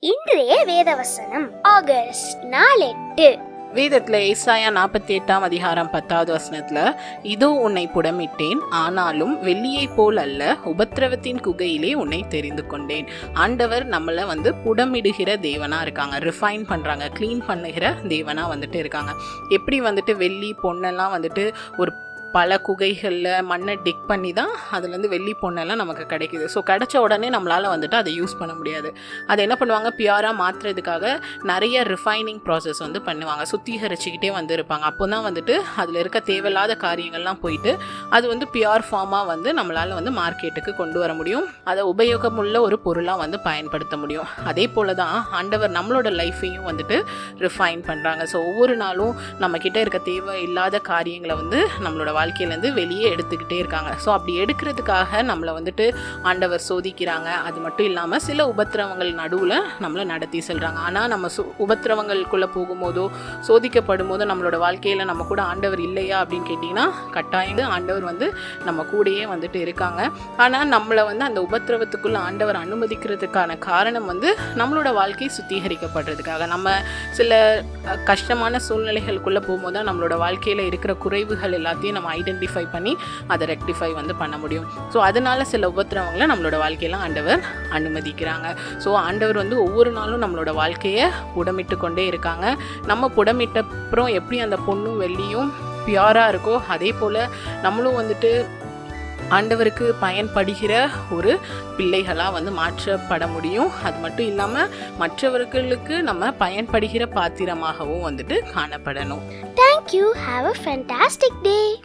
இன்றைய வேதவசனம் ஆகஸ்ட் 4 வேதத்துல ஏசாயா 48 அதிகாரம் 10 இதோ உன்னை புடமிட்டேன், ஆனாலும் வெள்ளியை போல் அல்ல, உபத்திரவத்தின் குகையிலே உன்னை தெரிந்து கொண்டேன். ஆண்டவர் நம்மள புடமிடுகிற தேவனா இருக்காங்க, ரிஃபைன் பண்றாங்க, கிளீன் பண்ணுகிற தேவனா இருக்காங்க. எப்படி வெள்ளி பொண்ணெல்லாம் ஒரு பல குகைகளில் மண்ணை டிக் பண்ணி தான் அதுலேருந்து வெள்ளி பொண்ணெல்லாம் நமக்கு கிடைக்கிது. ஸோ கிடைச்ச உடனே நம்மளால் அதை யூஸ் பண்ண முடியாது. அதை என்ன பண்ணுவாங்க, பியூராக மாற்றுறதுக்காக நிறைய ரிஃபைனிங் ப்ராசஸ் பண்ணுவாங்க, சுத்திகரிச்சுக்கிட்டே இருப்பாங்க. அப்போ தான் அதில் இருக்க தேவையில்லாத காரியங்கள்லாம் போயிட்டு அது பியூர் ஃபார்மாக நம்மளால் மார்க்கெட்டுக்கு கொண்டு வர முடியும், அதை உபயோகமுள்ள ஒரு பொருளாக பயன்படுத்த முடியும். அதே போல் தான் ஆண்டவர் நம்மளோட லைஃப்பையும் ரிஃபைன் பண்ணுறாங்க. ஸோ ஒவ்வொரு நாளும் நம்மக்கிட்ட இருக்க தேவை இல்லாத காரியங்களை நம்மளோட வாழ்க்கையிலேருந்து வெளியே எடுத்துக்கிட்டே இருக்காங்க. ஸோ அப்படி எடுக்கிறதுக்காக நம்மளை ஆண்டவர் சோதிக்கிறாங்க. அது மட்டும் இல்லாமல் சில உபத்திரவங்கள் நடுவில் நம்மளை நடத்தி செல்கிறாங்க. ஆனால் நம்ம உபத்திரவங்களுக்குள்ளே போகும்போதோ சோதிக்கப்படும் போதோ நம்மளோட வாழ்க்கையில் நம்ம கூட ஆண்டவர் இல்லையா அப்படின்னு கேட்டிங்கன்னா கட்டாயம் ஆண்டவர் நம்ம கூடயே இருக்காங்க. ஆனால் நம்மளை அந்த உபத்திரவத்துக்குள்ளே ஆண்டவர் அனுமதிக்கிறதுக்கான காரணம் நம்மளோட வாழ்க்கை சுத்திகரிக்கப்படுறதுக்காக. நம்ம சில கஷ்டமான சூழ்நிலைகளுக்குள்ளே போகும்போது தான் நம்மளோட வாழ்க்கையில் இருக்கிற குறைவுகள் எல்லாத்தையும் நம்ம ஐடென்டிஃபை பண்ணி அதை ரெக்டிஃபை பண்ண முடியும். ஸோ அதனால சில உபத்திரவங்களை நம்மளோட வாழ்க்கையெல்லாம் ஆண்டவர் அனுமதிக்கிறாங்க. ஸோ ஆண்டவர் ஒவ்வொரு நாளும் நம்மளோட வாழ்க்கையை புடமிட்டு கொண்டே இருக்காங்க. நம்ம புடமிட்ட அப்புறம் எப்படி அந்த பொண்ணும் வெள்ளியும் பியூராக இருக்கோ அதே போல் நம்மளும் ஆண்டவருக்கு பயன்படுகிற ஒரு பிள்ளைகளாக மாற்றப்பட முடியும். அது மட்டும் இல்லாமல் மற்றவர்களுக்கு நம்ம பயன்படுகிற பாத்திரமாகவும் காணப்படணும். Thank you. Have a fantastic day.